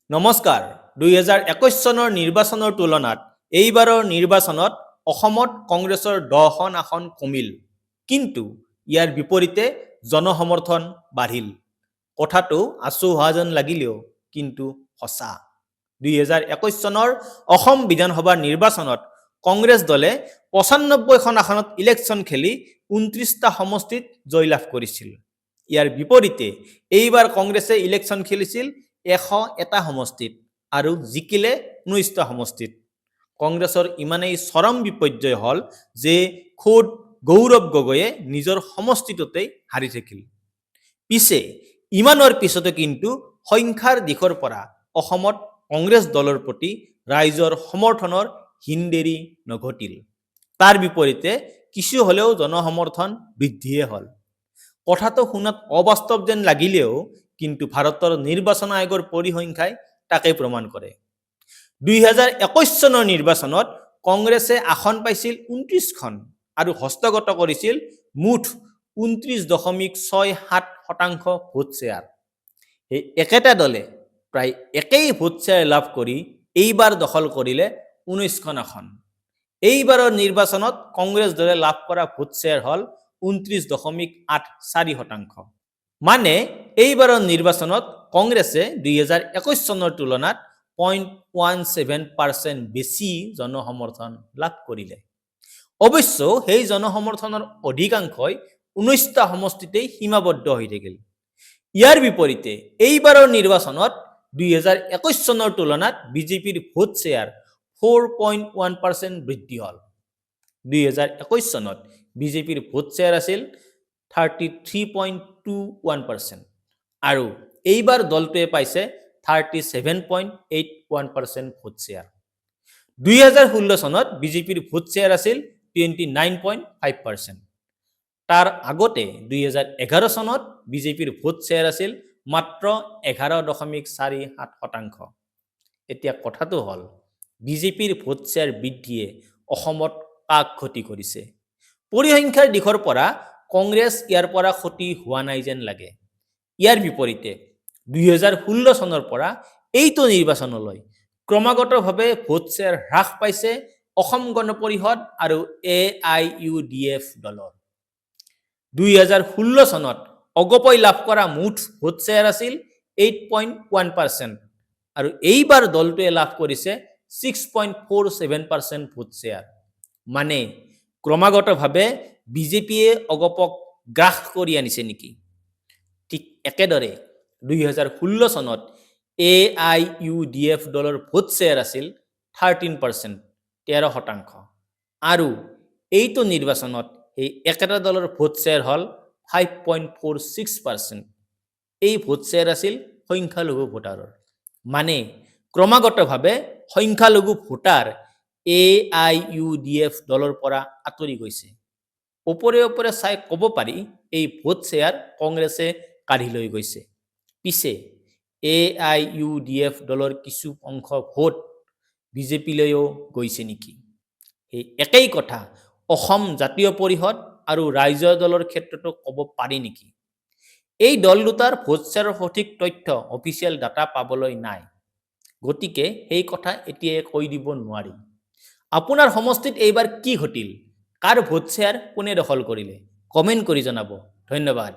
নমস্কাৰ। 2021 চনৰ নিৰ্বাচনৰ তুলনাত এইবাৰৰ নিৰ্বাচনত অসমত কংগ্ৰেছৰ 10খন আসন কমিল, কিন্তু ইয়াৰ বিপৰীতে জনসমৰ্থন বাঢ়িল। কথাটো আচু হোৱা যেন লাগিলেও কিন্তু সঁচা। 2021 চনৰ অসম বিধানসভাৰ নিৰ্বাচনত কংগ্ৰেছ দলে 95খন আসনত ইলেকশ্যন খেলি 29টা সমষ্টিত জয়লাভ কৰিছিল। ইয়াৰ বিপৰীতে এইবাৰ কংগ্ৰেছে ইলেকশ্যন খেলিছিল 101টা সমষ্টিত আৰু জিকিলে 19টা সমষ্টিত। কংগ্ৰেছৰ ইমানেই চৰম বিপৰ্যয় হ'ল যে খোদ গৌৰৱ গগৈয়ে নিজৰ সমষ্টিটোতেই হাৰি থাকিল। পিছে ইমানৰ পিছতো কিন্তু সংখ্যাৰ দিশৰ পৰা অসমত কংগ্ৰেছ দলৰ প্ৰতি ৰাইজৰ সমৰ্থনৰ হিনদেৰি নঘটিল। তাৰ বিপৰীতে কিছু হ'লেও জনসমৰ্থন বৃদ্ধিয়ে হ'ল। কথাটো শুনাত অবাস্তৱ যেন লাগিলেও কিন্তু ভাৰতৰ নিৰ্বাচন আয়োগৰ পৰিসংখ্যাই তাকে প্ৰমাণ কৰে। 2021 চনৰ নিৰ্বাচনত কংগ্ৰেছে আসন পাইছিল 29খন আৰু হস্তগত কৰিছিল মুঠ 29.67% ভোট শ্বেয়াৰ। এই একেটা দলে প্ৰায় একেই ভোট শ্বেয়াৰ লাভ কৰি এইবাৰ দখল কৰিলে 19খন আসন। এইবাৰৰ নিৰ্বাচনত কংগ্ৰেছ দলে লাভ কৰা ভোট শ্বেয়াৰ হ'ল 29.84%। মানে এইবাৰৰ নিৰ্বাচনত কংগ্ৰেছে 2021 চনৰ তুলনাত 0.17% বেছি জনসমৰ্থন লাভ কৰিলে। অৱশ্য সেই জনসমৰ্থনৰ অধিকাংশই 19টা সমষ্টিতেই সীমাবদ্ধ হৈ থাকিল। ইয়াৰ বিপৰীতে এইবাৰৰ নিৰ্বাচনত 2021 চনৰ তুলনাত বিজেপিৰ ভোট শ্বেয়াৰ 4.1% বৃদ্ধি হ'ল। 2021 চনত বিজেপিৰ ভোট শ্বেয়াৰ আছিল 33.21% আৰু এইবাৰ দলটোৱে পাইছে 37.81% ভোট শ্বেয়াৰ। 2016 চনত বিজেপিৰ ভোট শ্বেয়াৰ আছিল 29.5%। তাৰ আগতে 2011 চনত বিজেপিৰ ভোট শ্বেয়াৰ আছিল মাত্ৰ 11.47%। এতিয়া কথাটো হ'ল বিজেপিৰ ভোট শ্বেয়াৰ বৃদ্ধিয়ে অসমত কাক ক্ষতি কৰিছে? পৰিসংখ্যাৰ দিশৰ পৰা কংগ্ৰেছ ইয়াৰ পৰা ক্ষতি হোৱা নাই যেন লাগে। ইয়াৰ বিপৰীতে 2016 চনৰ পৰা এইটো নিৰ্বাচনলৈ ক্ৰমাগতভাৱে ভোট শ্বেয়াৰ হ্ৰাস পাইছে অসম গণ পৰিষদ আৰু AIUDF দলৰ। 2016 চনত অগপই লাভ কৰা মুঠ ভোট শ্বেয়াৰ আছিল 8.1% আৰু এইবাৰ দলটোৱে লাভ কৰিছে 6.47% ভোট শ্বেয়াৰ। মানে ক্ৰমাগতভাৱে বিজেপিয়ে অগপক গ্ৰাস কৰি আনিছে নেকি? ঠিক একেদৰে 2016 চনত AIUDF দলৰ ভোট শ্বেয়াৰ আছিল 13% আৰু এইটো নিৰ্বাচনত এই একেটা দলৰ ভোট শ্বেয়াৰ হ'ল 5.46%। এই ভোট শ্বেয়াৰ আছিল সংখ্যালঘু ভোটাৰৰ। মানে ক্ৰমাগতভাৱে সংখ্যালঘু ভোটাৰ AIUDF দলৰ পৰা আঁতৰি গৈছে। ওপৰে ওপৰে চাই ক'ব পাৰি এই ভোট শ্বেয়াৰ কংগ্ৰেছে কাঢ়ি লৈ গৈছে। পিছে AIUDF দলৰ কিছু অংশ ভোট বিজেপিলৈও গৈছে নেকি? এই একেই কথা অসম জাতীয় পৰিষদ আৰু ৰাইজৰ দলৰ ক্ষেত্ৰতো ক'ব পাৰি নেকি? এই দল দুটাৰ ভোট শ্বেয়াৰৰ সঠিক তথ্য অফিচিয়েল ডাটা পাবলৈ নাই, গতিকে সেই কথা এতিয়াই কৈ দিব নোৱাৰি। আপোনাৰ সমষ্টিত এইবাৰ কি ঘটিল? কাৰ ভোট শ্বেয়াৰ কোনে দখল কৰিলে? কমেণ্ট কৰি জনাব। ধন্যবাদ।